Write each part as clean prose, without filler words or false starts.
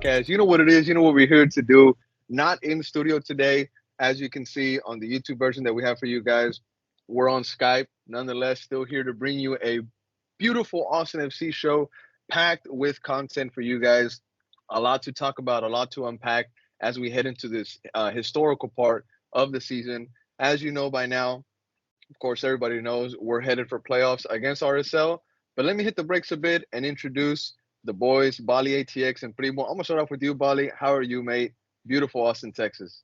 podcast. You know what it is. You know what we're here to do. Not in studio today, as you can see on the YouTube version that we have for you guys. We're on Skype. Nonetheless, still here to bring you a beautiful Austin FC show packed with content for you guys. A lot to talk about, a lot to unpack as we head into this historical part of the season. As you know by now, of course, everybody knows we're headed for playoffs against RSL. But let me hit the brakes a bit and introduce the boys, Bali ATX and Primo. I'm going to start off with you, Bali. How are you, mate? Beautiful Austin, Texas.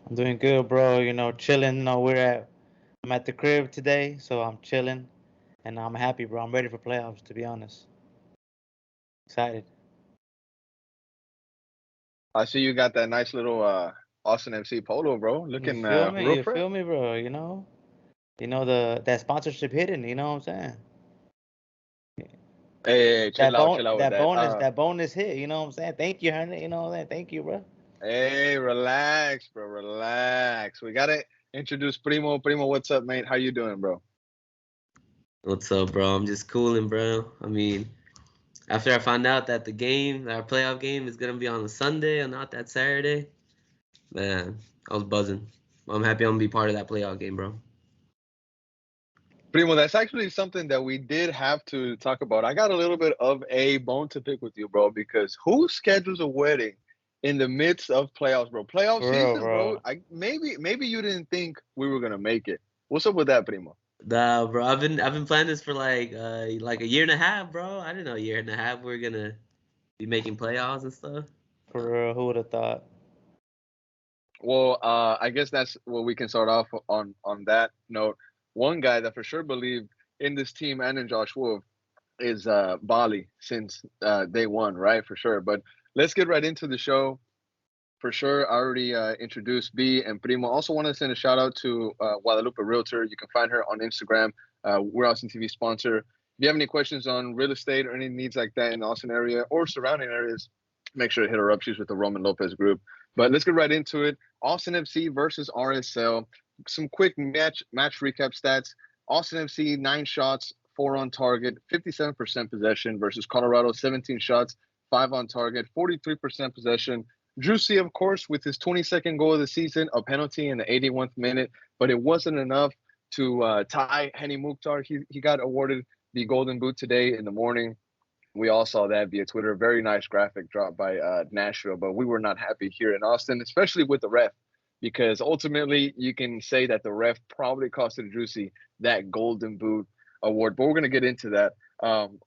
I'm doing good, bro. Chilling. I'm at the crib today, so I'm chilling, and I'm happy, bro. I'm ready for playoffs, to be honest. Excited. I see you got that nice little Austin FC polo, bro. You Looking feel me? real You fresh. feel me, bro? That sponsorship hidden. You know what I'm saying? Hey, chill out with That that. bonus hit. You know what I'm saying? Thank you, honey. You know what I'm saying? Thank you, bro. Hey, relax, bro. Relax. We got to introduce Primo. Primo, what's up, mate? How you doing, bro? What's up, bro? I'm just cooling, bro. I mean, after I found out that our playoff game is gonna be on a Sunday and not that Saturday, man, I was buzzing. I'm happy I'm gonna be part of that playoff game, bro. Primo, that's actually something that we did have to talk about. I got a little bit of a bone to pick with you, bro, because who schedules a wedding in the midst of playoffs, bro? Playoff For real, season, bro. bro. Maybe you didn't think we were gonna make it. What's up with that, Primo? Nah, bro, I've been planning this for like a year and a half, bro. I didn't know a year and a half we are gonna be making playoffs and stuff. For real. Who would have thought? Well, I guess that's what we can start off on that note. One guy that for sure believed in this team and in Josh Wolf is Bali since day one, right? For sure. But let's get right into the show. For sure, I already introduced B and Primo. Also, want to send a shout out to Guadalupe Realtor. You can find her on Instagram. We're Austin TV sponsor. If you have any questions on real estate or any needs like that in the Austin area or surrounding areas, make sure to hit her up. She's with the Roman Lopez Group. But let's get right into it. Austin FC versus RSL. Some quick match recap stats. Austin FC 9 shots, 4 on target, 57% possession versus Colorado 17 shots, 5 on target, 43% possession. Juicy, of course, with his 22nd goal of the season, a penalty in the 81th minute, but it wasn't enough to tie Henny Mukhtar. He got awarded the Golden Boot today in the morning. We all saw that via Twitter. Very nice graphic dropped by Nashville, but we were not happy here in Austin, especially with the ref, because ultimately you can say that the ref probably costed Juicy that Golden Boot award. But we're going to get into that.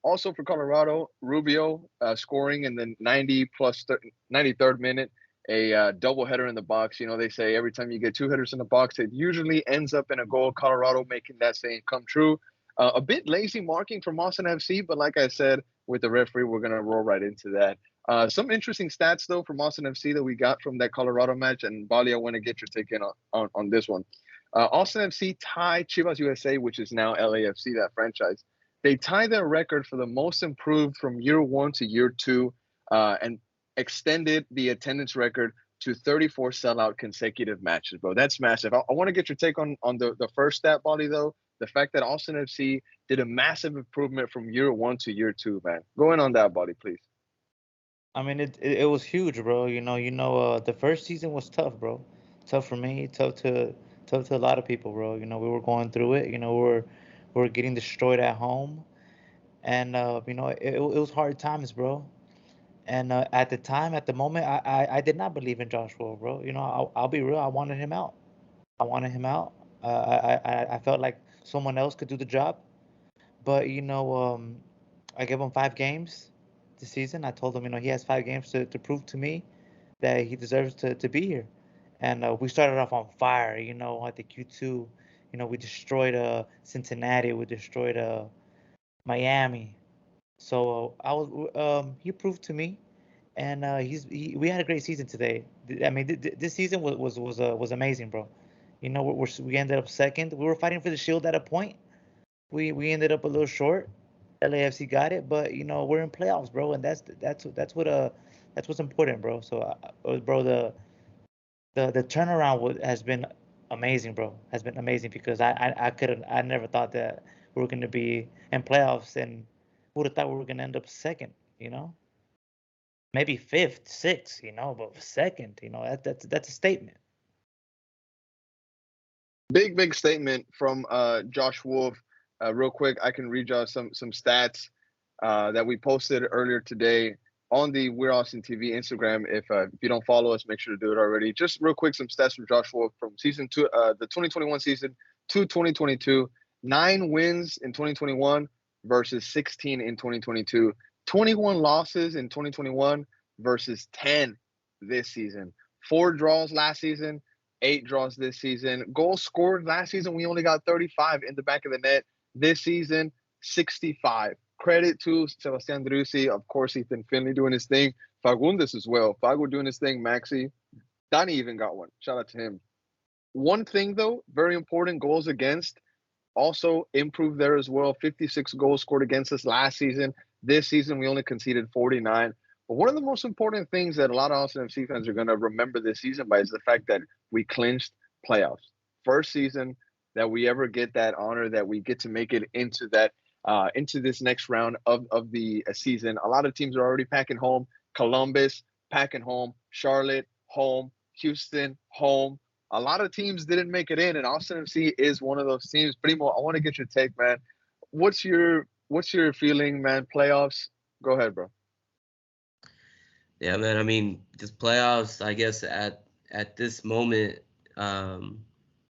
Also for Colorado, Rubio scoring in the 93rd minute, a double header in the box. You know, they say every time you get two headers in the box, it usually ends up in a goal. Colorado making that saying come true. A bit lazy marking from Austin FC, but like I said, with the referee, we're going to roll right into that. Some interesting stats, though, from Austin FC that we got from that Colorado match. And, Bali, I want to get your take in on this one. Austin FC tied Chivas USA, which is now LAFC, that franchise. They tied their record for the most improved from year one to year two and extended the attendance record to 34 sellout consecutive matches, bro. That's massive. I want to get your take on the first stat, Bali, though. The fact that Austin FC did a massive improvement from year one to year two, man. Going on that, Bali, please. I mean, it was huge, bro. The first season was tough, bro. Tough for me, tough to a lot of people, bro. We were going through it. We were getting destroyed at home, and it was hard times, bro. And at the time, at the moment, I did not believe in Joshua, bro. I'll be real. I wanted him out. I wanted him out. I felt like someone else could do the job. But I gave him 5 games this season. I told him, he has 5 games to prove to me that he deserves to be here. And we started off on fire. At the Q2, we destroyed Cincinnati. We destroyed Miami. So he proved to me, and we had a great season today. I mean, this season was amazing, bro. We ended up second. We were fighting for the Shield at a point. We ended up a little short. LAFC got it, but we're in playoffs, bro, and that's what's important, bro. So, bro, the turnaround has been amazing, bro. Has been amazing because I never thought that we were gonna be in playoffs, and would have thought we were gonna end up second, you know. maybe fifth, sixth, but second, that's a statement. Big statement from Josh Wolf. Real quick, I can read y'all some stats that we posted earlier today on the We're Austin TV Instagram. If you don't follow us, make sure to do it already. Just real quick, some stats from Josh Wolf from season two, the 2021 season to 2022. 9 wins in 2021 versus 16 in 2022. 21 losses in 2021 versus 10 this season. 4 draws last season, 8 draws this season. Goals scored last season, we only got 35 in the back of the net. This season, 65. Credit to Sebastian Drusi. Of course, Ethan Finley doing his thing. Fagundes as well. Fago doing his thing. Maxi. Danny even got one. Shout out to him. One thing, though, very important, goals against. Also improved there as well. 56 goals scored against us last season. This season, we only conceded 49. But one of the most important things that a lot of Austin FC fans are going to remember this season by is the fact that we clinched playoffs. First season that we ever get that honor, that we get to make it into that into this next round of the season. A lot of teams are already packing home. Columbus packing home. Charlotte home. Houston home. A lot of teams didn't make it in, and Austin FC is one of those teams. Primo, I want to get your take, man. What's your feeling, man? Playoffs? Go ahead, bro. Yeah, man. I mean, just playoffs, I guess at this moment,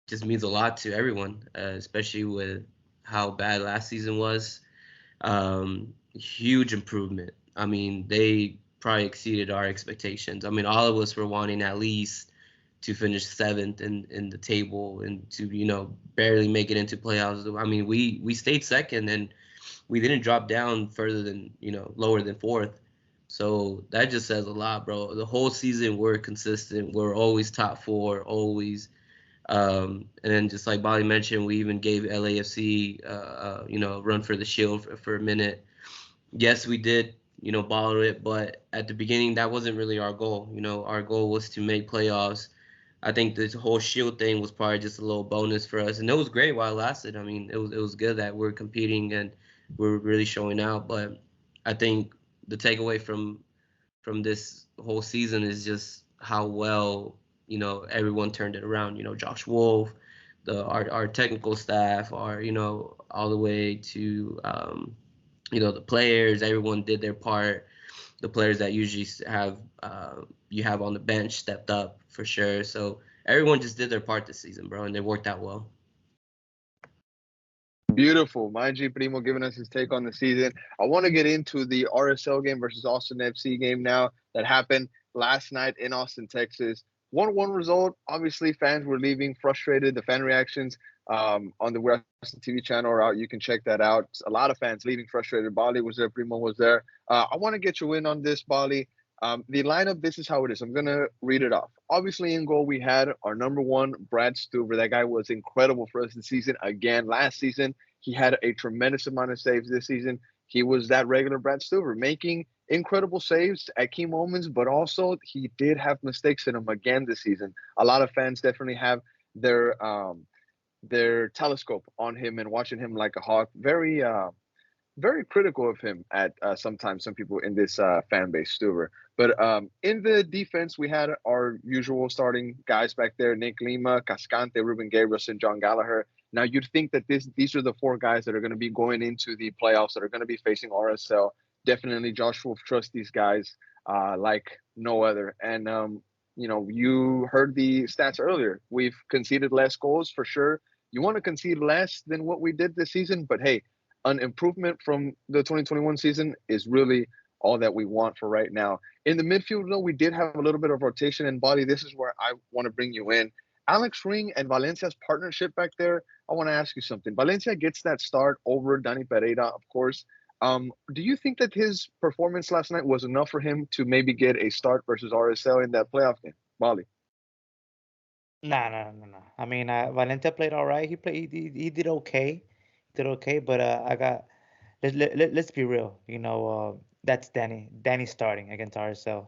just means a lot to everyone, especially with how bad last season was. Huge improvement. I mean, they probably exceeded our expectations. I mean, all of us were wanting at least to finish 7th in the table and to, barely make it into playoffs. I mean, we stayed 2nd and we didn't drop down further than, lower than 4th. So that just says a lot, bro. The whole season we're consistent. We're always top 4, always. And then just like Bali mentioned, we even gave LAFC, a run for the shield for a minute. Yes, we did, bottle it, but at the beginning, that wasn't really our goal. Our goal was to make playoffs. I think this whole shield thing was probably just a little bonus for us, and it was great while it lasted. I mean, it was good that we're competing and we're really showing out. But I think the takeaway from this whole season is just how well everyone turned it around. Josh Wolf, our technical staff, all the way to the players. Everyone did their part. The players that usually have you have on the bench stepped up for sure. So everyone just did their part this season, bro, and it worked out well. Beautiful. My G Primo giving us his take on the season. I want to get into the RSL game versus Austin FC game now that happened last night in Austin, Texas. 1-1 result. Obviously, fans were leaving frustrated. The fan reactions on the We're Austin TV channel are out. You can check that out. A lot of fans leaving frustrated. Bali was there. Primo was there. I want to get you in on this, Bali. The lineup, this is how it is. I'm going to read it off. Obviously, in goal, we had our number 1, Brad Stuber. That guy was incredible for us this season. Again, last season, he had a tremendous amount of saves this season. He was that regular Brad Stuber, making incredible saves at key moments, but also he did have mistakes in him again this season. A lot of fans definitely have their telescope on him and watching him like a hawk. Very critical of him at sometimes, some people in this fan base, Stuber. But in the defense, we had our usual starting guys back there: Nick Lima, Cascante, Ruben Gabriel, and John Gallagher. Now, you'd think that these are the 4 guys that are going to be going into the playoffs, that are going to be facing RSL. Definitely, Josh Wolf trusts these guys like no other. And, you heard the stats earlier. We've conceded less goals for sure. You want to concede less than what we did this season, but hey, an improvement from the 2021 season is really all that we want for right now. In the midfield, though, we did have a little bit of rotation in body. This is where I want to bring you in. Alex Ring and Valencia's partnership back there, I want to ask you something. Valencia gets that start over Dani Pereira, of course. Do you think that his performance last night was enough for him to maybe get a start versus RSL in that playoff game? Bali. No. I mean, Valencia played all right. He did okay. But let's be real. That's Danny starting against RSL.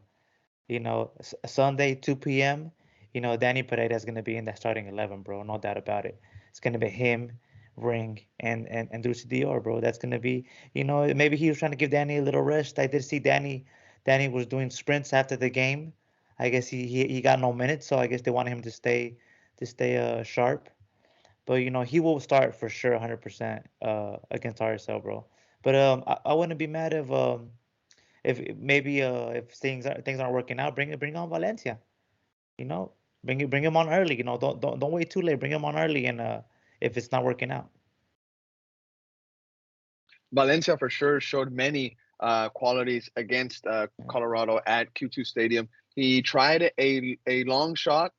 Sunday 2 p.m. Danny Pereira is gonna be in that starting 11, bro. No doubt about it. It's gonna be him, Ring, and Drusi Dior, bro. That's gonna be. Maybe he was trying to give Danny a little rest. I did see Danny Danny was doing sprints after the game. I guess he got no minutes, so I guess they wanted him to stay sharp. But he will start for sure, 100% against RSL, bro. But I wouldn't be mad if maybe if things aren't working out, bring on Valencia. You know, bring him on early. Don't wait too late. Bring him on early, and if it's not working out. Valencia for sure showed many qualities against Colorado at Q2 Stadium. He tried a long shot.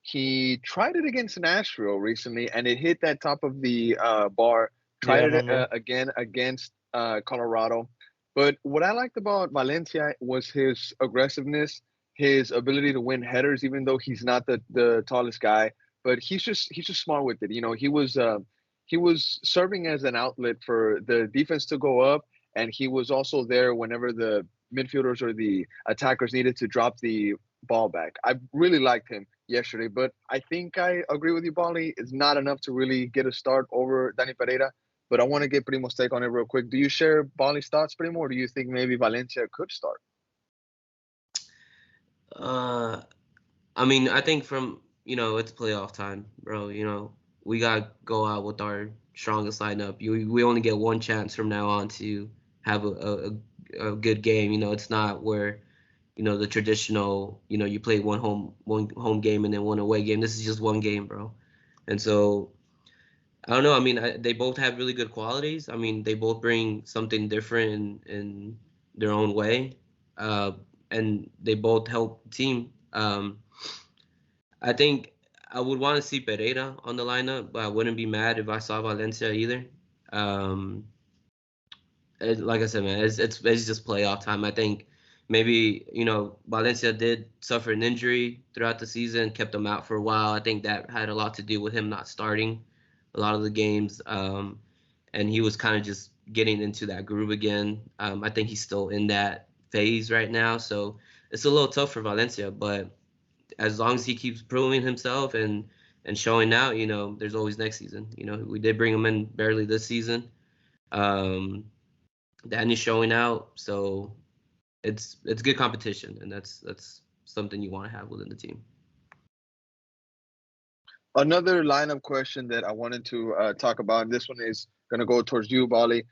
He tried it against Nashville recently, and it hit that top of the bar. Yeah, I Tried it remember. again against Colorado. But what I liked about Valencia was his aggressiveness, his ability to win headers, even though he's not the tallest guy. But he's just smart with it. He was serving as an outlet for the defense to go up, and he was also there whenever the midfielders or the attackers needed to drop the ball back. I really liked him yesterday, but I think I agree with you, Bali. It's not enough to really get a start over Danny Pereira. But I want to get Primo's take on it real quick. Do you share Bali's thoughts, Primo, or do you think maybe Valencia could start? I mean, I think from it's playoff time, bro. We gotta go out with our strongest lineup. We only get one chance from now on to have a good game. It's not where the traditional you play one home game and then one away game. This is just one game, bro. And so I don't know. I mean, they both have really good qualities. I mean, they both bring something different in their own way, and they both help the team. I think I would want to see Pereira on the lineup, but I wouldn't be mad if I saw Valencia either. Um, like I said, man, it's just playoff time. I think maybe Valencia did suffer an injury throughout the season, kept him out for a while. I think that had a lot to do with him not starting a lot of the games, and he was kind of just getting into that groove again. I think he's still in that phase right now, so it's a little tough for Valencia, but as long as he keeps proving himself and showing out, there's always next season. We did bring him in barely this season. Danny's showing out, so it's good competition, and that's something you want to have within the team. Another lineup question that I wanted to talk about, and this one is going to go towards you, Bali.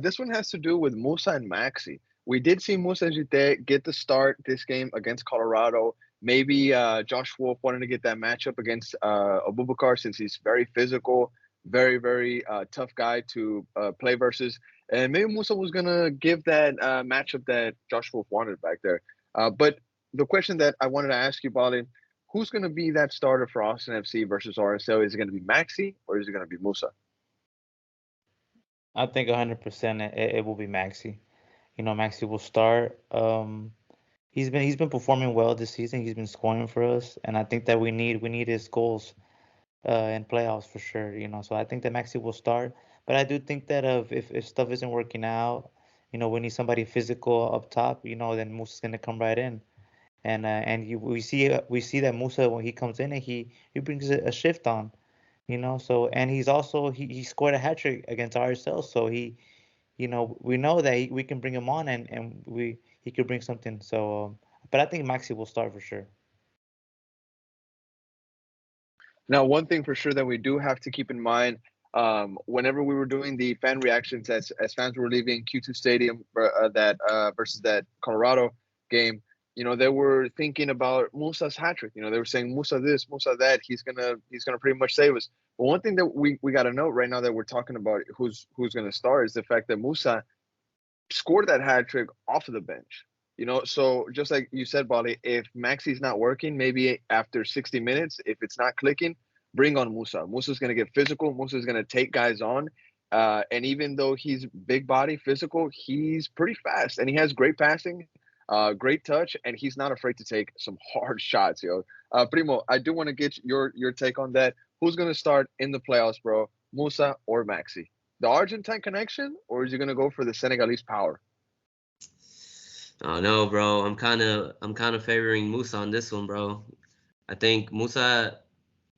This one has to do with Musa and Maxi. We did see Musa Jite get the start this game against Colorado. Maybe Josh Wolf wanted to get that matchup against Abubakar since he's very physical, very, very tough guy to play versus. And maybe Musa was going to give that matchup that Josh Wolf wanted back there. But the question that I wanted to ask you, Bali, who's going to be that starter for Austin FC versus RSL? Is it going to be Maxi or is it going to be Musa? I think 100% it will be Maxi. Maxi will start. He's been performing well this season. He's been scoring for us, and I think that we need his goals in playoffs for sure. So I think that Maxi will start, but I do think that if stuff isn't working out, we need somebody physical up top. Then Musa's gonna come right in, and we see that Musa when he comes in and he brings a shift on. So and he's also he scored a hat trick against RSL, so we know that we can bring him on and he could bring something. So, but I think Maxi will start for sure. Now, one thing for sure that we do have to keep in mind, whenever we were doing the fan reactions as fans were leaving Q2 Stadium versus that Colorado game, they were thinking about Musa's hat trick. They were saying Musa this, Musa that. He's gonna pretty much save us. But one thing that we got to note right now that we're talking about who's gonna start is the fact that Musa scored that hat trick off of the bench. So just like you said, Bali, if Maxi's not working, maybe after 60 minutes, if it's not clicking, bring on Musa. Musa's going to get physical. Musa's going to take guys on. And even though he's big body, physical, he's pretty fast. And he has great passing, great touch, and he's not afraid to take some hard shots, yo. Primo, I do want to get your take on that. Who's going to start in the playoffs, bro? Musa or Maxi? The Argentine connection, or is he going to go for the Senegalese power? Oh no, bro. I'm kind of favoring Musa on this one, bro. I think Musa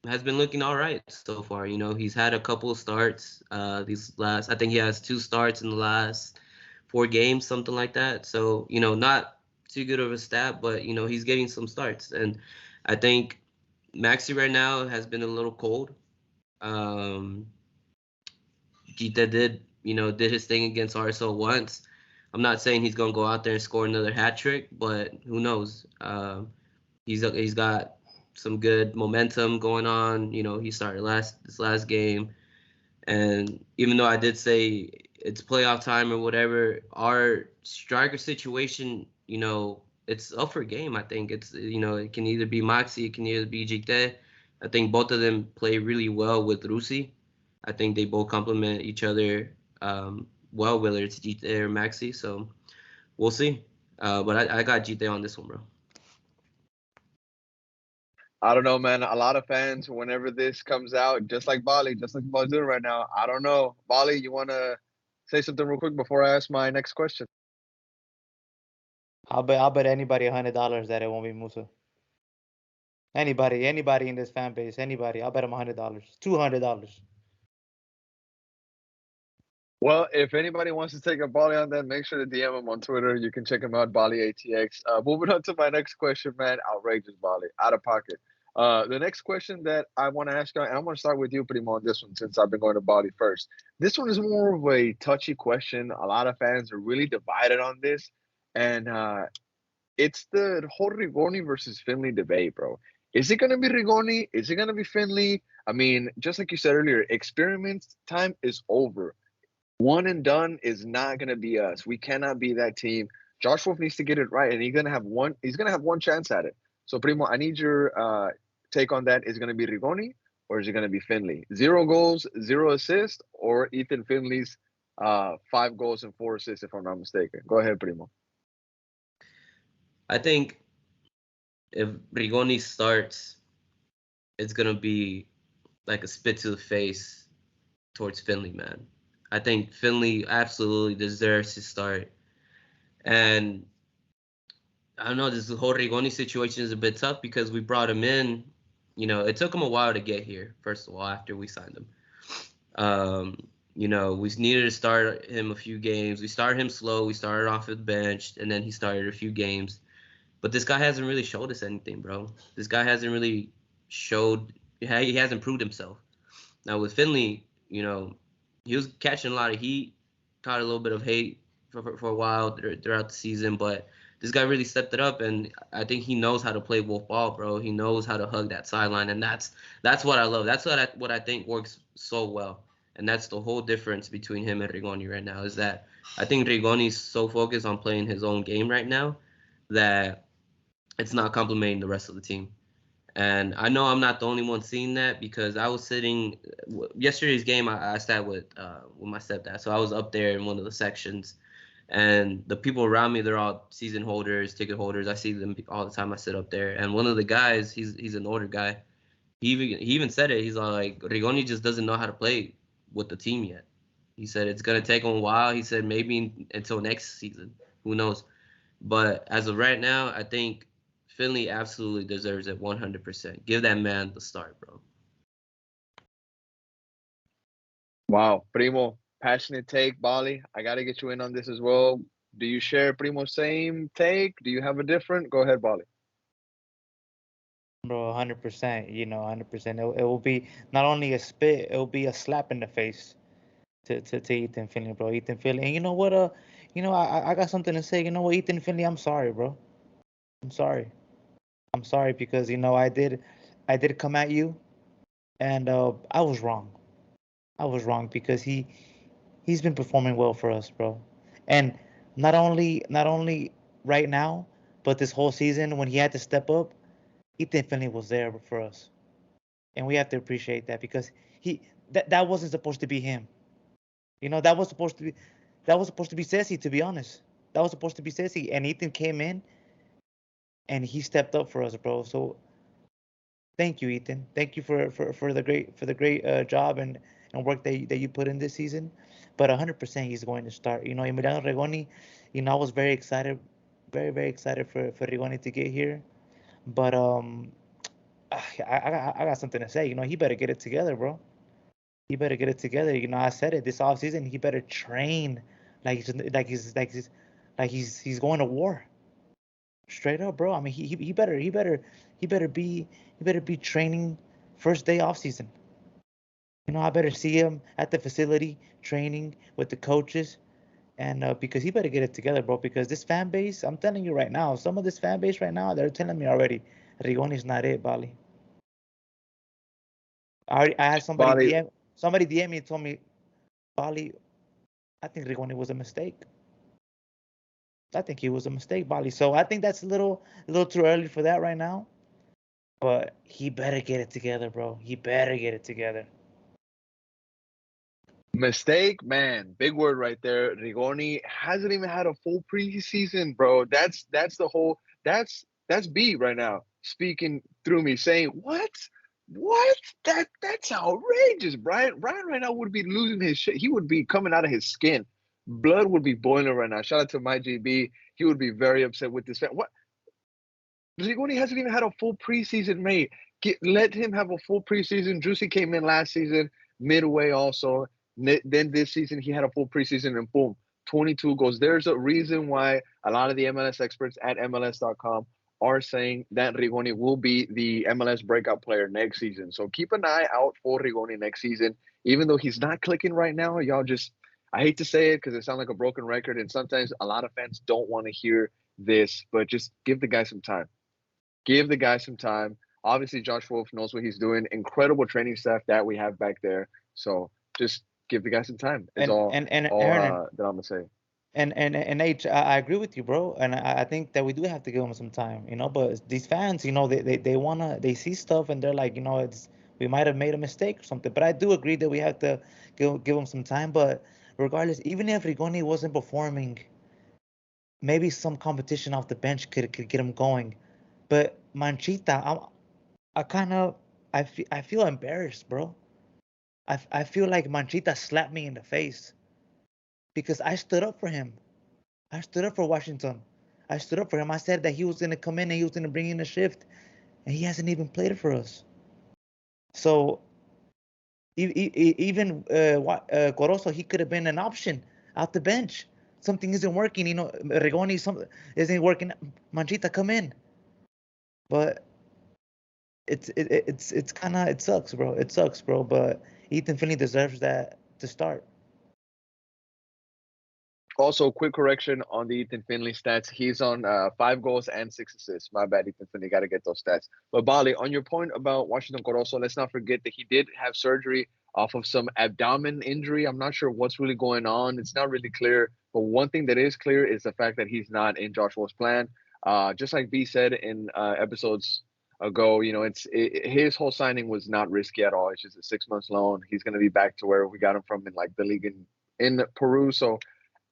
has been looking all right so far. He's had a couple of starts. I think he has 2 starts in the last 4 games, something like that. So not too good of a stat, but he's getting some starts, and I think Maxi right now has been a little cold. Gita did his thing against RSL once. I'm not saying he's gonna go out there and score another hat trick, but who knows? He's got some good momentum going on. He started this last game, and even though I did say it's playoff time or whatever, our striker situation, it's up for game. I think it can either be Maxi, it can either be Gite. I think both of them play really well with Rusi. I think they both complement each other well, whether it's Gite or Maxi. So we'll see. But I got Gite on this one, bro. I don't know, man. A lot of fans, whenever this comes out, just like Bali doing right now. I don't know. Bali, you want to say something real quick before I ask my next question? I'll bet anybody $100 that it won't be Musa. Anybody in this fan base, anybody. I'll bet him $100, $200. Well, if anybody wants to take a Bali on that, make sure to DM him on Twitter. You can check him out, Bali ATX. Moving on to my next question, man. Outrageous, Bali. Out of pocket. The next question that I want to ask you, and I'm going to start with you, Primo, on this one since I've been going to Bali first. This one is more of a touchy question. A lot of fans are really divided on this. And it's the whole Rigoni versus Finley debate, bro. Is it going to be Rigoni? Is it going to be Finley? I mean, just like you said earlier, experiment time is over. One and done is not gonna be us. We cannot be that team. Josh Wolf needs to get it right, and he's gonna have one chance at it. So, Primo, I need your take on that. Is it gonna be Rigoni or is it gonna be Finley? 0 goals, 0 assists, or Ethan Finley's 5 goals and 4 assists, if I'm not mistaken. Go ahead, Primo. I think if Rigoni starts, it's gonna be like a spit to the face towards Finley, man. I think Finley absolutely deserves to start. And I don't know, this whole Rigoni situation is a bit tough because we brought him in. It took him a while to get here, first of all, after we signed him. We needed to start him a few games. We started him slow. We started off at the bench, and then he started a few games. But this guy hasn't really showed us anything, bro. This guy hasn't really he hasn't proved himself. Now with Finley, he was catching a lot of heat, caught a little bit of hate for a while throughout the season, but this guy really stepped it up, and I think he knows how to play wolf ball, bro. He knows how to hug that sideline, and that's what I love. That's what I think works so well, and that's the whole difference between him and Rigoni right now, is that I think Rigoni's so focused on playing his own game right now that it's not complimenting the rest of the team. And I know I'm not the only one seeing that because I was sitting yesterday's game. I sat with my stepdad, so I was up there in one of the sections, and the people around me, they're all season holders, ticket holders. I see them all the time. I sit up there, and one of the guys, he's an older guy. He even said it. He's like, Rigoni just doesn't know how to play with the team yet. He said it's gonna take him a while. He said maybe until next season. Who knows? But as of right now, I think Finley absolutely deserves it 100%. Give that man the start, bro. Wow, Primo, passionate take, Bali. I got to get you in on this as well. Do you share Primo's same take? Do you have a different? Go ahead, Bali. Bro, 100%. 100%. It will be not only a spit, it will be a slap in the face to Ethan Finley, bro. Ethan Finley, and you know what? I got something to say. You know what, Ethan Finley? I'm sorry, bro. I'm sorry. I'm sorry because I did come at you, and I was wrong. I was wrong because he's been performing well for us, bro. And not only right now, but this whole season when he had to step up, Ethan Finley was there for us, and we have to appreciate that because that wasn't supposed to be him. That was supposed to be Ceci, to be honest. That was supposed to be Ceci, and Ethan came in and he stepped up for us, bro. So thank you, Ethan. Thank you for the great job and work that you put in this season. But 100% he's going to start. Emiliano Regoni. I was very excited, very excited for Regoni to get here. But I got something to say. He better get it together, bro. He better get it together. I said it this offseason. He better train like he's going to war. Straight up, bro. I mean, he better be training first day off season. I better see him at the facility training with the coaches, and because he better get it together, bro. Because this fan base, I'm telling you right now, some of this fan base right now, they're telling me already, Rigoni's not it, Bali. I had Bali, somebody DM me and told me, Bali, I think Rigoni was a mistake. I think he was a mistake, Bali. So I think that's a little too early for that right now. But he better get it together, bro. He better get it together. mistake, man, big word right there. Rigoni hasn't even had a full preseason, bro. That's the whole that's B right now speaking through me saying what that's outrageous. Brian right now would be losing his shit. He would be coming out of his skin. Blood would be boiling right now. Shout out to my GB. He would be very upset with this fan. What? Rigoni hasn't even had a full preseason, mate. Let him have a full preseason. Juicy came in last season, midway also. Then this season, he had a full preseason and boom, 22 goals. There's a reason why a lot of the MLS experts at MLS.com are saying that Rigoni will be the MLS breakout player next season. So keep an eye out for Rigoni next season. Even though he's not clicking right now, y'all just, I hate to say it because it sounds like a broken record. And sometimes a lot of fans don't want to hear this, but just give the guy some time. Give the guy some time. Obviously, Josh Wolf knows what he's doing. Incredible training staff that we have back there. So just give the guy some time. Is And all and and all Aaron that I'm gonna say. and H, I agree with you, bro. And I think that we do have to give him some time, But these fans, they wanna they see stuff and they're like, it's we might have made a mistake or something. But I do agree that we have to give him some time. But regardless, even if Rigoni wasn't performing, maybe some competition off the bench could get him going. But Manchita, I kind of I feel embarrassed, bro. I feel like Manchita slapped me in the face because I stood up for him. I stood up for Washington. I stood up for him. I said that he was gonna come in and he was gonna bring in a shift, and he hasn't even played for us. So even Corozo, he could have been an option out the bench. Something isn't working, Rigoni, something isn't working. Manchita, come in. But it's kind of it sucks, bro. It sucks, bro. But Ethan Finley deserves that to start. Also, quick correction on the Ethan Finley stats. He's on 5 goals and 6 assists. My bad, Ethan Finley. Got to get those stats. But Bali, on your point about Washington Corozo, let's not forget that he did have surgery off of some abdomen injury. I'm not sure what's really going on. It's not really clear. But one thing that is clear is the fact that he's not in Joshua's plan. Just like B said in episodes ago, his whole signing was not risky at all. It's just a 6 months loan. He's going to be back to where we got him from in like the league in Peru. So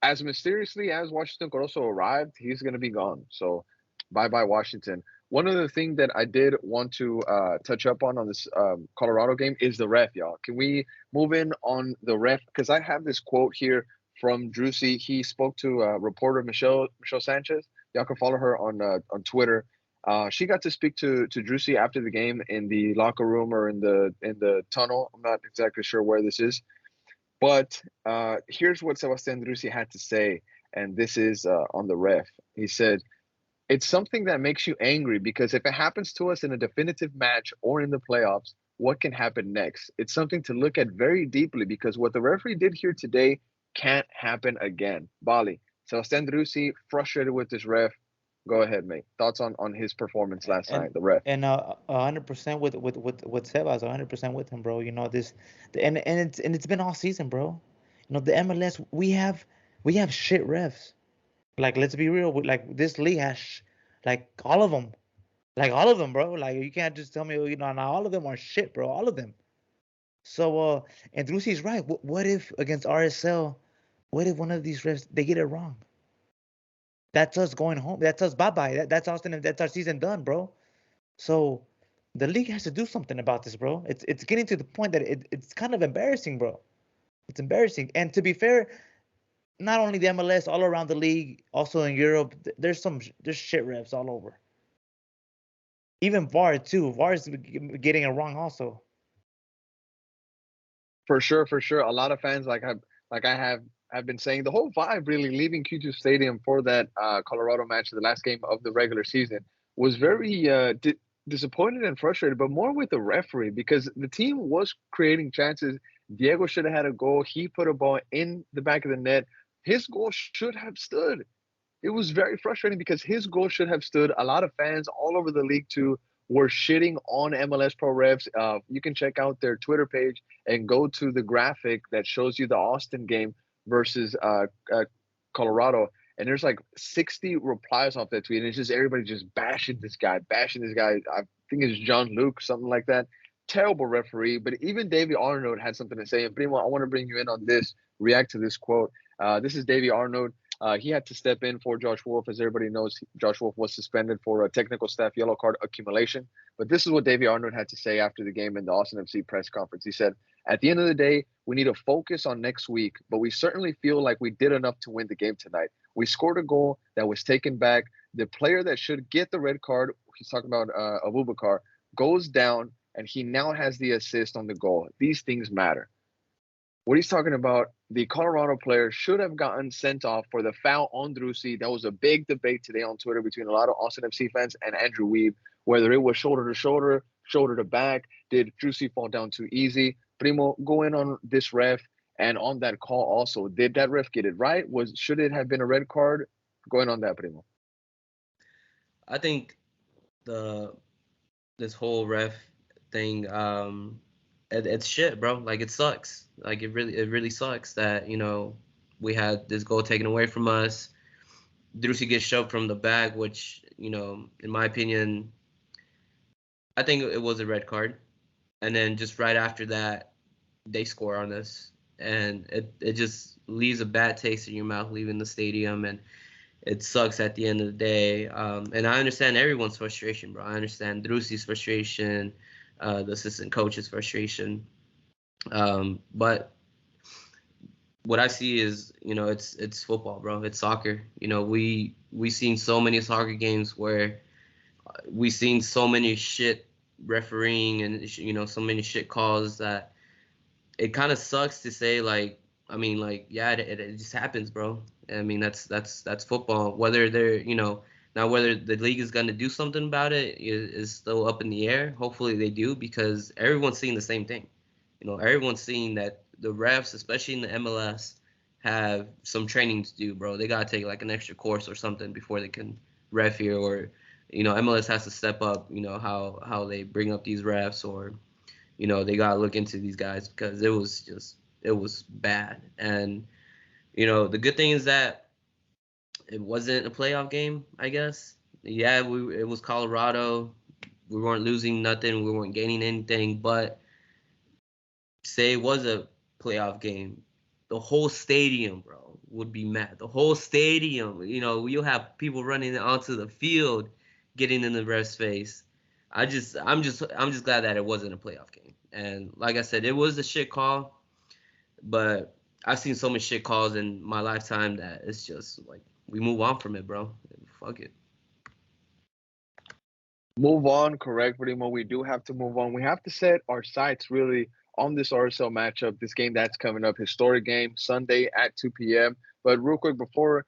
as mysteriously as Washington Corozo arrived, he's going to be gone. So bye-bye, Washington. One of the things that I did want to touch up on this Colorado game is the ref, y'all. Can we move in on the ref? Because I have this quote here from Drusy. He spoke to reporter Michelle Sanchez. Y'all can follow her on Twitter. She got to speak to Drusy after the game in the locker room or in the tunnel. I'm not exactly sure where this is. But here's what Sebastian Drusy had to say, and this is on the ref. He said, "It's something that makes you angry because if it happens to us in a definitive match or in the playoffs, what can happen next? It's something to look at very deeply because what the referee did here today can't happen again." Bali, Sebastian Drusy frustrated with this ref. Go ahead, mate. Thoughts on his performance last and night, the ref. and 100% with Sebas, 100% with him, bro. This, and it's been all season, bro. The MLS, we have shit refs. Like, let's be real. Like, this league has like all of them, bro. Like, you can't just tell me, not all of them are shit, bro. All of them. So and Drusi's right. What if against RSL? What if one of these refs they get it wrong? That's us going home. That's us bye bye. That's Austin. That's our season done, bro. So the league has to do something about this, bro. It's getting to the point that it's kind of embarrassing, bro. It's embarrassing. And to be fair, not only the MLS, all around the league, also in Europe, there's shit refs all over. Even VAR too. VAR is getting it wrong also. For sure, for sure. A lot of fans like I have have been saying, the whole vibe really leaving Q2 Stadium for that Colorado match, the last game of the regular season, was very disappointed and frustrated, but more with the referee because the team was creating chances. Diego should have had a goal. He put a ball in the back of the net. His goal should have stood. It was very frustrating because his goal should have stood. A lot of fans all over the league too were shitting on MLS Pro Refs. You can check out their Twitter page and go to the graphic that shows you the Austin game versus Colorado. And there's like 60 replies off that tweet, and it's just everybody just bashing this guy. I think it's John Luke, something like that. Terrible referee. But even Davey Arnold had something to say. And Primo, I want to bring you in on this. React to this quote. This is Davey Arnold. He had to step in for Josh Wolf. As everybody knows, Josh Wolf was suspended for a technical staff yellow card accumulation. But this is what Davey Arnold had to say after the game in the Austin FC press conference. He said, "At the end of the day, we need to focus on next week, but we certainly feel like we did enough to win the game tonight. We scored a goal that was taken back. The player that should get the red card," he's talking about Abubakar, "goes down, and he now has the assist on the goal. These things matter." What he's talking about, the Colorado player should have gotten sent off for the foul on Drusi. That was a big debate today on Twitter between a lot of Austin FC fans and Andrew Weeb, whether it was shoulder to shoulder, shoulder to back. Did Drusi fall down too easy? Primo, go in on this ref and on that call also. Did that ref get it right? Should it have been a red card? Going on that, Primo. I think this whole ref thing, it's shit, bro. Like, it sucks. Like, it really sucks that, we had this goal taken away from us. Drusi gets shoved from the back, which, in my opinion, I think it was a red card. And then just right after that, they score on us. And it just leaves a bad taste in your mouth leaving the stadium. And it sucks at the end of the day. And I understand everyone's frustration, bro. I understand Drusi's frustration, the assistant coach's frustration. But what I see is, it's football, bro. It's soccer. We seen so many soccer games where we seen so many shit refereeing and, so many shit calls that it kind of sucks to say, yeah, it just happens, bro. I mean, that's football. Whether they're, now whether the league is going to do something about it is still up in the air. Hopefully they do, because everyone's seeing the same thing. Everyone's seeing that the refs, especially in the MLS, have some training to do, bro. They got to take like an extra course or something before they can ref here, or, MLS has to step up, how they bring up these refs, or, they got to look into these guys, because it was bad. And, the good thing is that it wasn't a playoff game, I guess. Yeah, it was Colorado. We weren't losing nothing. We weren't gaining anything. But say it was a playoff game, the whole stadium, bro, would be mad. The whole stadium, you'll have people running onto the field, getting in the ref's face. I'm just glad that it wasn't a playoff game. And like I said, it was a shit call, but I've seen so many shit calls in my lifetime that it's just like, we move on from it, bro. Fuck it. Move on, correct, Primo. We do have to move on. We have to set our sights really on this RSL matchup, this game that's coming up, historic game, Sunday at 2 p.m. But real quick, before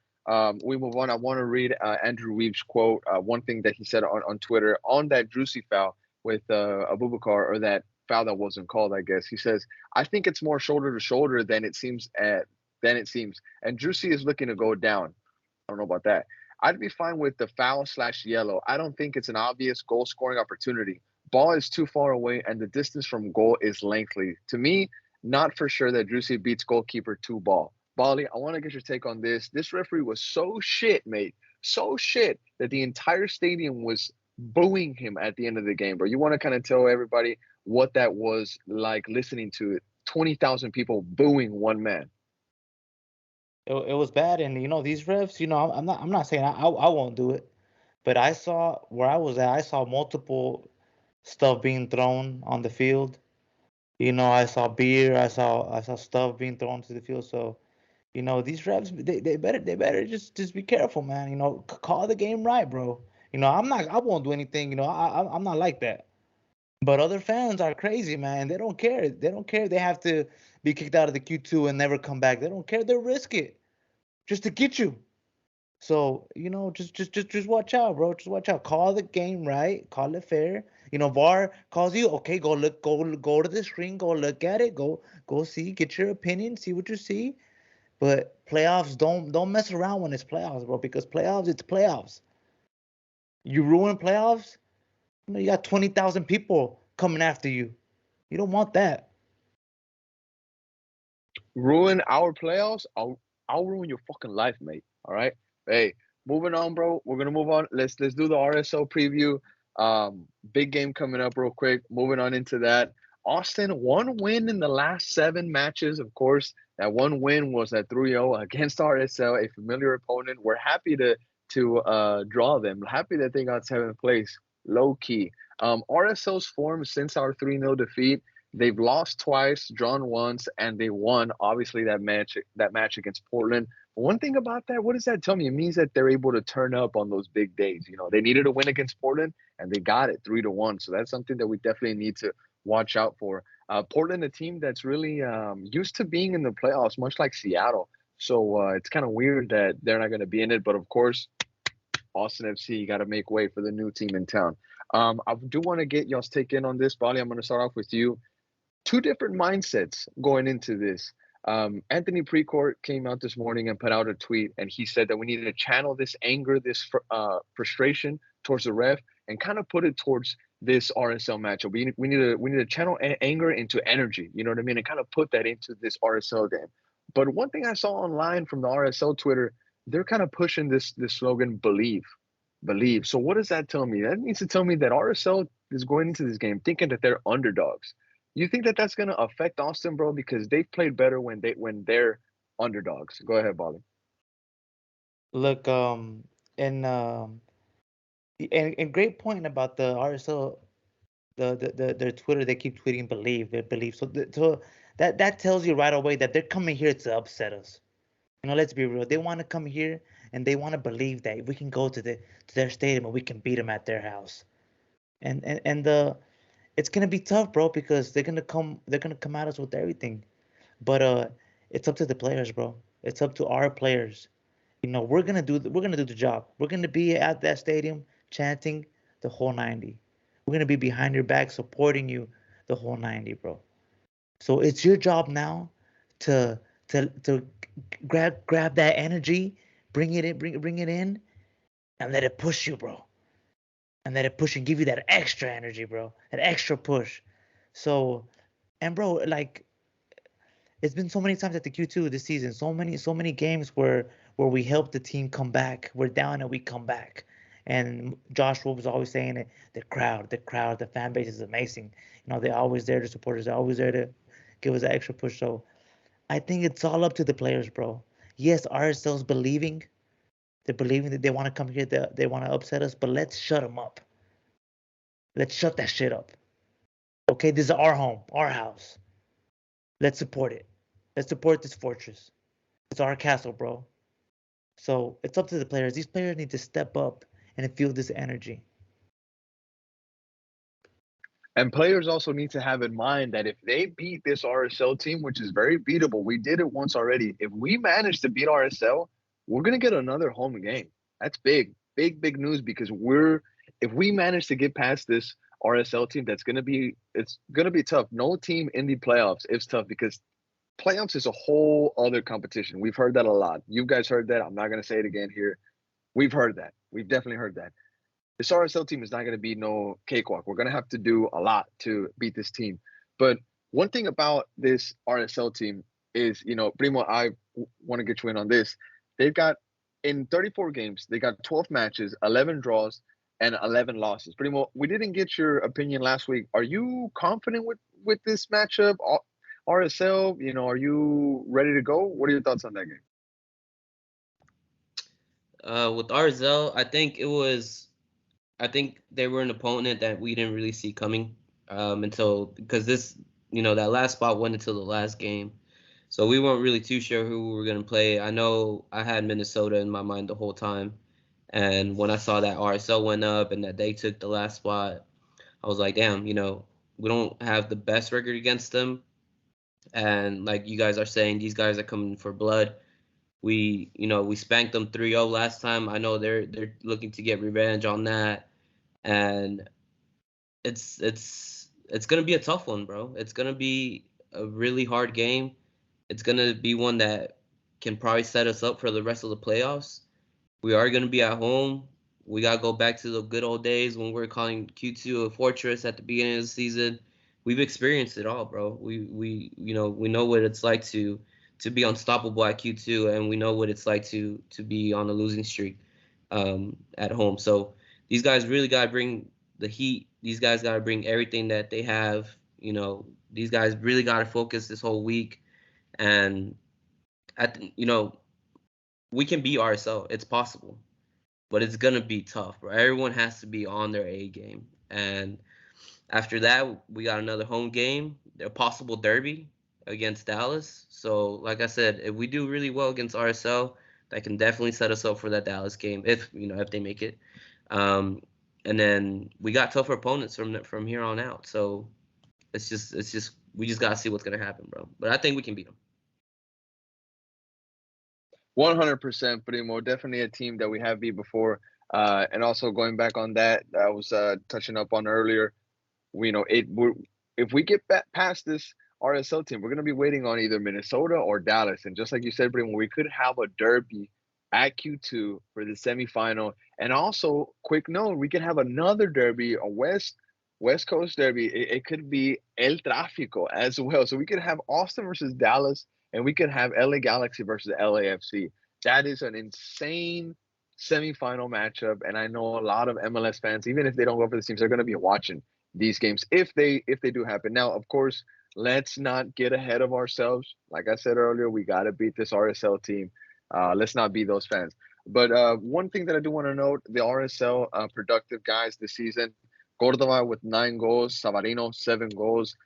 we move on, I want to read Andrew Weeb's quote, one thing that he said on Twitter on that Drusi foul with Abubakar, or that foul that wasn't called, I guess. He says, "I think it's more shoulder to shoulder than it seems, and Drusi is looking to go down." I don't know about that. I'd be fine with the foul/yellow. I don't think it's an obvious goal scoring opportunity. Ball is too far away, and the distance from goal is lengthy. To me, not for sure that Drusi beats goalkeeper to ball. Bali, I want to get your take on this. This referee was so shit, mate. So shit that the entire stadium was booing him at the end of the game, bro. You want to kind of tell everybody what that was like listening to it? 20,000 people booing one man. It was bad, and these refs. I'm not saying I won't do it, but I saw where I was at. I saw multiple stuff being thrown on the field. I saw beer. I saw stuff being thrown to the field. So, these refs, they better just be careful, man. Call the game right, bro. I won't do anything. I'm not like that. But other fans are crazy, man. They don't care. They don't care. They have to be kicked out of the Q2 and never come back. They don't care. They'll risk it just to get you. So, just watch out, bro. Just watch out. Call the game right. Call it fair. VAR calls you. Okay, go look. Go to the screen. Go look at it. Go see. Get your opinion. See what you see. But playoffs, don't mess around when it's playoffs, bro. Because playoffs, it's playoffs. You ruin playoffs. You got 20,000 people coming after you. You don't want that. Ruin our playoffs, I'll ruin your fucking life, mate. All right. Hey, moving on, bro. We're gonna move on. Let's do the RSL preview. Big game coming up real quick. Moving on into that. Austin, one win in the last 7 matches. Of course, that one win was at 3-0 against RSL, a familiar opponent. We're happy to draw them. Happy that they got 7th place. Low key. RSL's form since our 3-0 defeat. They've lost twice, drawn once, and they won, obviously, that match against Portland. But one thing about that, what does that tell me? It means that they're able to turn up on those big days. They needed a win against Portland, and they got it 3-1. So that's something that we definitely need to watch out for. Portland, a team that's really used to being in the playoffs, much like Seattle. So it's kind of weird that they're not going to be in it. But, of course, Austin FC got to make way for the new team in town. I do want to get y'all's take in on this. Bali, I'm going to start off with you. 2 different mindsets going into this. Anthony Precourt came out this morning and put out a tweet, and he said that we needed to channel this anger, this frustration towards the ref, and kind of put it towards this RSL matchup. We need to channel anger into energy. You know what I mean? And kind of put that into this RSL game. But one thing I saw online from the RSL Twitter, they're kind of pushing this slogan, believe. So what does that tell me? That means to tell me that RSL is going into this game thinking that they're underdogs. You think that that's going to affect Austin, bro? Because they've played better when they're underdogs. Go ahead, Bali. Look, and great point about the RSL, their Twitter. They keep tweeting believe. So that tells you right away that they're coming here to upset us. Let's be real. They want to come here and they want to believe that we can go to their stadium and we can beat them at their house. And it's gonna be tough, bro, because they're gonna come at us with everything. But it's up to the players, bro. It's up to our players. We're gonna do the job. We're gonna be at that stadium chanting the whole 90. We're gonna be behind your back supporting you the whole 90, bro. So it's your job now to grab that energy, bring it in, and let it push you, bro. And let it push and give you that extra energy, bro. That extra push. So, and bro, like, it's been so many times at the Q2 this season. So many games where we help the team come back. We're down and we come back. And Josh Wolf was always saying it. The crowd, the fan base is amazing. They're always there to support us. They're always there to give us that extra push. So I think it's all up to the players, bro. Yes, RSL's believing. They're believing that they want to come here. They want to upset us. But let's shut them up. Let's shut that shit up. Okay, this is our home, our house. Let's support it. Let's support this fortress. It's our castle, bro. So it's up to the players. These players need to step up and feel this energy. And players also need to have in mind that if they beat this RSL team, which is very beatable, we did it once already. If we manage to beat RSL, we're going to get another home game. That's big news, because if we manage to get past this RSL team, it's going to be tough. No team in the playoffs is tough, because playoffs is a whole other competition. We've heard that a lot. You guys heard that. I'm not going to say it again here. We've heard that. We've definitely heard that. This RSL team is not going to be no cakewalk. We're going to have to do a lot to beat this team. But one thing about this RSL team is, Primo, I want to get you in on this. They've got, in 34 games, they got 12 matches, 11 draws, and 11 losses. Primo, we didn't get your opinion last week. Are you confident with this matchup? RSL, are you ready to go? What are your thoughts on that game? With RSL, I think they were an opponent that we didn't really see coming because this, that last spot went until the last game. So we weren't really too sure who we were going to play. I know I had Minnesota in my mind the whole time. And when I saw that RSL went up and that they took the last spot, I was like, damn, We don't have the best record against them. And like you guys are saying, these guys are coming for blood. We spanked them 3-0 last time. I know they're looking to get revenge on that. And it's gonna be a tough one, bro. It's gonna be a really hard game. It's gonna be one that can probably set us up for the rest of the playoffs. We are gonna be at home. We gotta go back to the good old days when we were calling Q2 a fortress at the beginning of the season. We've experienced it all, bro. We know what it's like to be unstoppable at Q2, and we know what it's like to be on a losing streak at home. So these guys really gotta bring the heat. These guys gotta bring everything that they have. These guys really gotta focus this whole week, and we can beat RSL. It's possible, but it's gonna be tough, bro. Everyone has to be on their A game, and after that, we got another home game, a possible derby against Dallas. So, like I said, if we do really well against RSL, that can definitely set us up for that Dallas game if they make it. And then we got tougher opponents from here on out. So it's just we just gotta see what's gonna happen, bro. But I think we can beat them. 100%, Primo. Definitely a team that we have beat before. And also going back on that, I was touching up on earlier. If we get past this RSL team, we're gonna be waiting on either Minnesota or Dallas. And just like you said, Primo, we could have a derby at Q2 for the semifinal. And also, quick note, we could have another derby, a West Coast derby. It could be El Tráfico as well. So we could have Austin versus Dallas, and we could have LA Galaxy versus LAFC. That is an insane semifinal matchup, and I know a lot of MLS fans, even if they don't go for the teams, they're going to be watching these games if they do happen. Now, of course, let's not get ahead of ourselves. Like I said earlier, we got to beat this RSL team. Let's not be those fans. But one thing that I do want to note, the RSL productive guys this season, Cordova with 9 goals, Savarino 7 goals,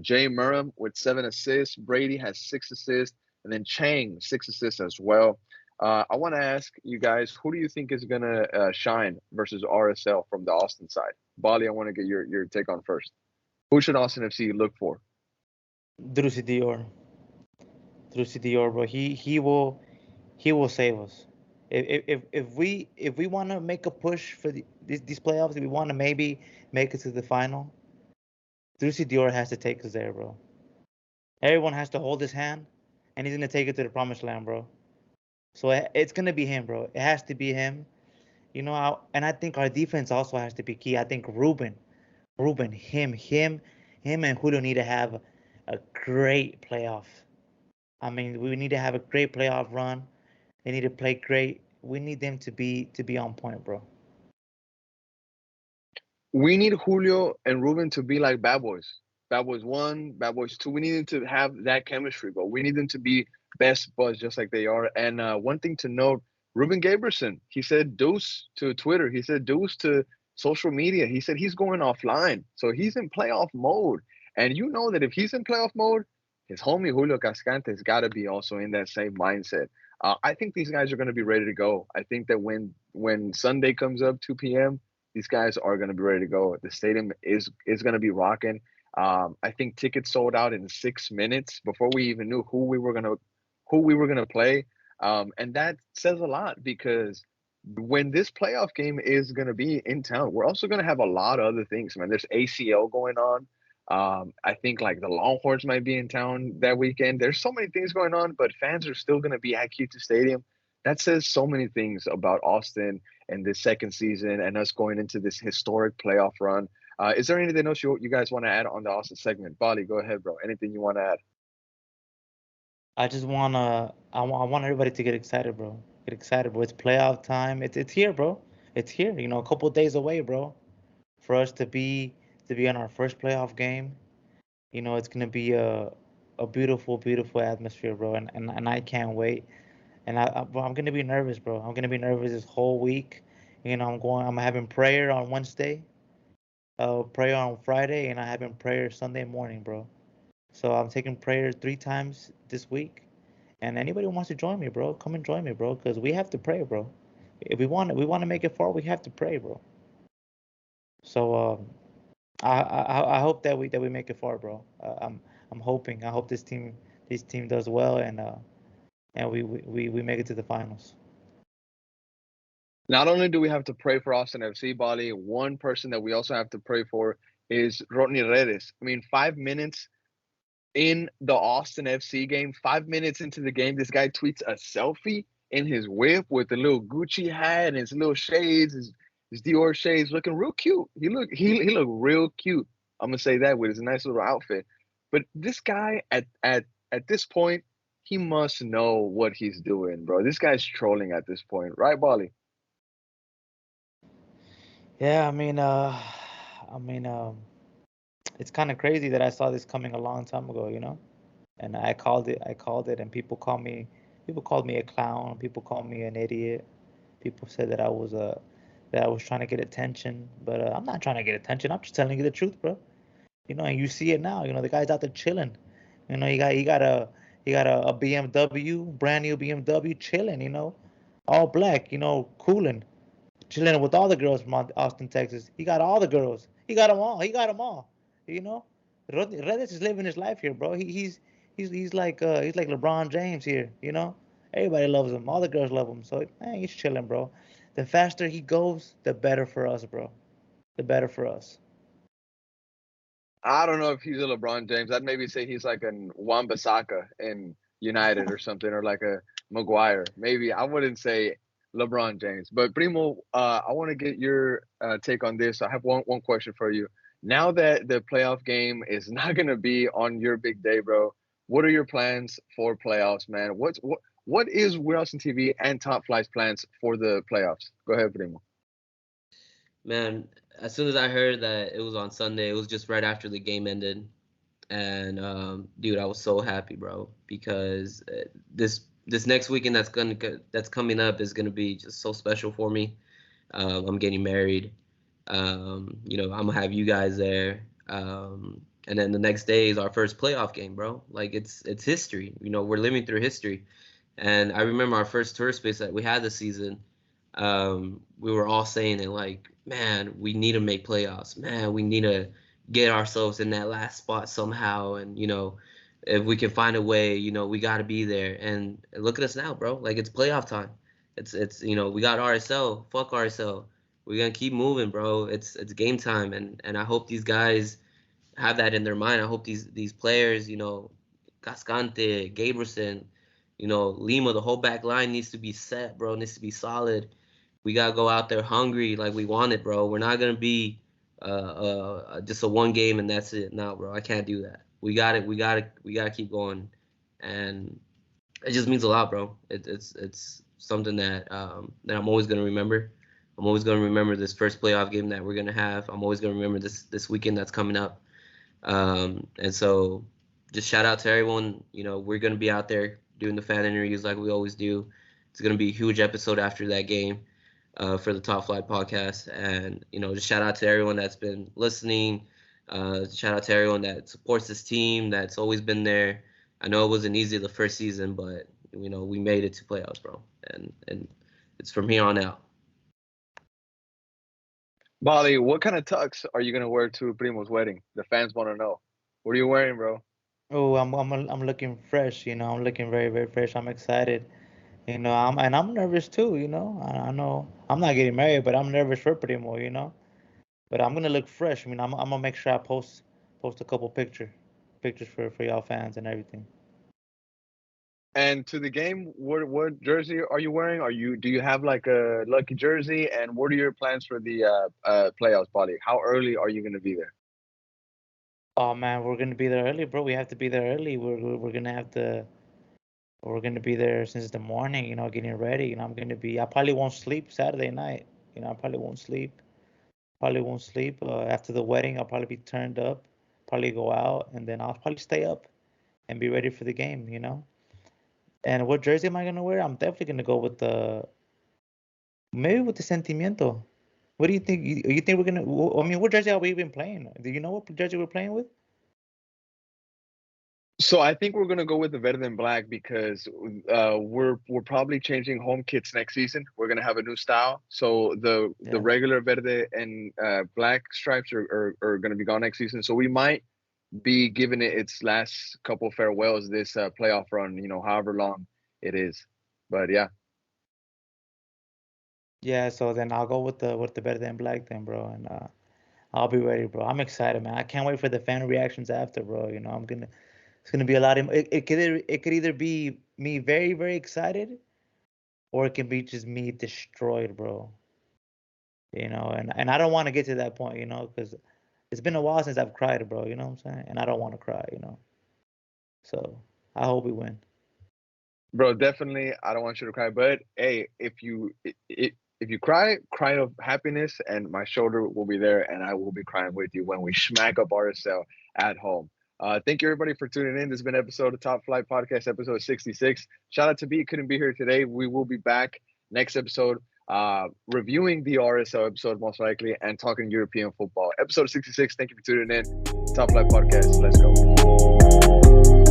Jay Murham with 7 assists, Brady has 6 assists, and then Chang 6 assists as well. I want to ask you guys, who do you think is going to shine versus RSL from the Austin side? Bali, I want to get your take on first. Who should Austin FC look for? Drusi Dior. Drusi Dior, bro. He will save us. If we want to make a push for these playoffs, if we want to maybe make it to the final, Drusi Dior has to take us there, bro. Everyone has to hold his hand, and he's gonna take it to the promised land, bro. So it's gonna be him, bro. It has to be him. And I think our defense also has to be key. I think Ruben, him, and Julio need to have a great playoff. I mean, we need to have a great playoff run. They need to play great. We need them to be on point, bro. We need Julio and Ruben to be like Bad Boys. Bad Boys 1, Bad Boys 2. We need them to have that chemistry, bro. We need them to be best buds just like they are. And one thing to note, Ruben Gaberson, he said deuce to Twitter. He said deuce to social media. He said he's going offline. So he's in playoff mode. And you know that if he's in playoff mode, his homie Julio Cascante's got to be also in that same mindset. I think these guys are going to be ready to go. I think that when Sunday comes up, 2 p.m., these guys are going to be ready to go. The stadium is going to be rocking. I think tickets sold out in 6 minutes before we even knew who we were gonna play, and that says a lot because when this playoff game is going to be in town, we're also going to have a lot of other things, man. There's ACL going on. I think like the Longhorns might be in town that weekend. There's so many things going on, but fans are still going to be at Q2 Stadium. That says so many things about Austin and this second season and us going into this historic playoff run. Is there anything else you guys want to add on the Austin segment? Bali, go ahead, bro. Anything you want to add? I want everybody to get excited, bro. Get excited, bro. It's playoff time. It's here, bro. It's here. A couple days away, bro. For us to be on our first playoff game. It's gonna be a beautiful, beautiful atmosphere, bro. And I can't wait. And bro, I'm gonna be nervous, bro. I'm gonna be nervous this whole week. I'm having prayer on Wednesday, prayer on Friday, and I having prayer Sunday morning, bro. So I'm taking prayer 3 times this week. And anybody who wants to join me, bro, come and join me, bro, because we have to pray, bro. If we want to make it far, we have to pray, bro. So I hope that we make it far, bro. I'm hoping. I hope this team does well, and we make it to the finals. Not only do we have to pray for Austin FC, Bali, one person that we also have to pray for is Rodney Redes. I mean, 5 minutes in the Austin FC game, 5 minutes into the game, this guy tweets a selfie in his whip with a little Gucci hat and his little shades, his Dior shades, looking real cute. He looked real cute. I'm gonna say that with his nice little outfit. But this guy at this point, he must know what he's doing, bro. This guy's trolling at this point, right, Bali? Yeah, I mean, it's kind of crazy that I saw this coming a long time ago, and I called it. And people called me a clown. People called me an idiot. People said that I was trying to get attention, but I'm not trying to get attention. I'm just telling you the truth, bro. And you see it now. The guy's out there chilling. He got a BMW, brand new BMW, chilling. All black. Cooling, chilling with all the girls from Austin, Texas. He got all the girls. He got them all. He got them all. You know, Redis is living his life here, bro. He's like LeBron James here. Everybody loves him. All the girls love him. So man, he's chilling, bro. The faster he goes, the better for us, bro. The better for us. I don't know if he's a LeBron James. I'd maybe say he's like an Wan-Bissaka in United or something, or like a Maguire. Maybe I wouldn't say LeBron James. But Primo, I want to get your take on this. I have one question for you. Now that the playoff game is not going to be on your big day, bro, what are your plans for playoffs, man? What is We're Austin TV and Top Flight's plans for the playoffs? Go ahead, Primo. Man, as soon as I heard that it was on Sunday, it was just right after the game ended, and dude, I was so happy, bro, because this next weekend that's coming up is gonna be just so special for me. I'm getting married. I'm gonna have you guys there. And then the next day is our first playoff game, bro. Like it's history. We're living through history. And I remember our first tour space that we had this season. We were all saying it like, man, we need to make playoffs. Man, we need to get ourselves in that last spot somehow. And if we can find a way, we got to be there. And look at us now, bro. Like it's playoff time. It's we got RSL. Fuck RSL. We're gonna keep moving, bro. It's game time, and I hope these guys have that in their mind. I hope these players, Cascante, Gabrielson, Lima, the whole back line needs to be set, bro. Needs to be solid. We gotta go out there hungry like we want it, bro. We're not gonna be just a one game and that's it. No, bro, I can't do that. We got it. We gotta keep going, and it just means a lot, bro. It's something that I'm always gonna remember. I'm always gonna remember this first playoff game that we're gonna have. I'm always gonna remember this weekend that's coming up. And so just shout out to everyone. We're going to be out there doing the fan interviews like we always do. It's going to be a huge episode after that game for the Top Flight podcast. And, just shout out to everyone that's been listening. Shout out to everyone that supports this team, that's always been there. I know it wasn't easy the first season, but, we made it to playoffs, bro. And it's from here on out. Bali, what kind of tux are you gonna wear to Primo's wedding? The fans want to know. What are you wearing, bro? Oh, I'm looking fresh. I'm looking very very fresh. I'm excited. I'm nervous too. I know I'm not getting married, but I'm nervous for Primo. But I'm gonna look fresh. I'm gonna make sure I post a couple pictures for y'all fans and everything. And to the game, what jersey are you wearing? Do you have like a lucky jersey? And what are your plans for the playoffs, Bali? How early are you gonna be there? Oh man, we're gonna be there early, bro. We have to be there early. We're gonna have to. We're gonna be there since the morning. Getting ready. I'm gonna be. I probably won't sleep Saturday night. I probably won't sleep. Probably won't sleep. After the wedding, I'll probably be turned up. Probably go out, and then I'll probably stay up and be ready for the game. And what jersey am I gonna wear? I'm definitely gonna go with maybe with the Sentimiento. What do you think? You think we're gonna? I mean, what jersey are we even playing? Do you know what jersey we're playing with? So I think we're gonna go with the Verde and Black because we're probably changing home kits next season. We're gonna have a new style. So the Yeah. regular Verde and Black stripes are gonna be gone next season. So we might be giving it its last couple farewells this playoff run. However long it is. But yeah, Yeah, so then I'll go with the better than black then, bro, and I'll be ready, bro. I'm excited, man. I can't wait for the fan reactions after, bro. It's gonna be a lot of it could either be me very very excited, or it can be just me destroyed, bro. And I don't want to get to that point, because it's been a while since I've cried, bro. You know what I'm saying? And I don't want to cry. So I hope we win. bro, definitely. I don't want you to cry, but hey, if you cry of happiness, and my shoulder will be there, and I will be crying with you when we smack up RSL at home. Thank you everybody for tuning in. This has been episode of Top Flight Podcast, episode 66. Shout out to B, couldn't be here today. We will be back next episode, reviewing the RSL episode most likely and talking European football. Episode 66. Thank you for tuning in. Top Flight Podcast. Let's go.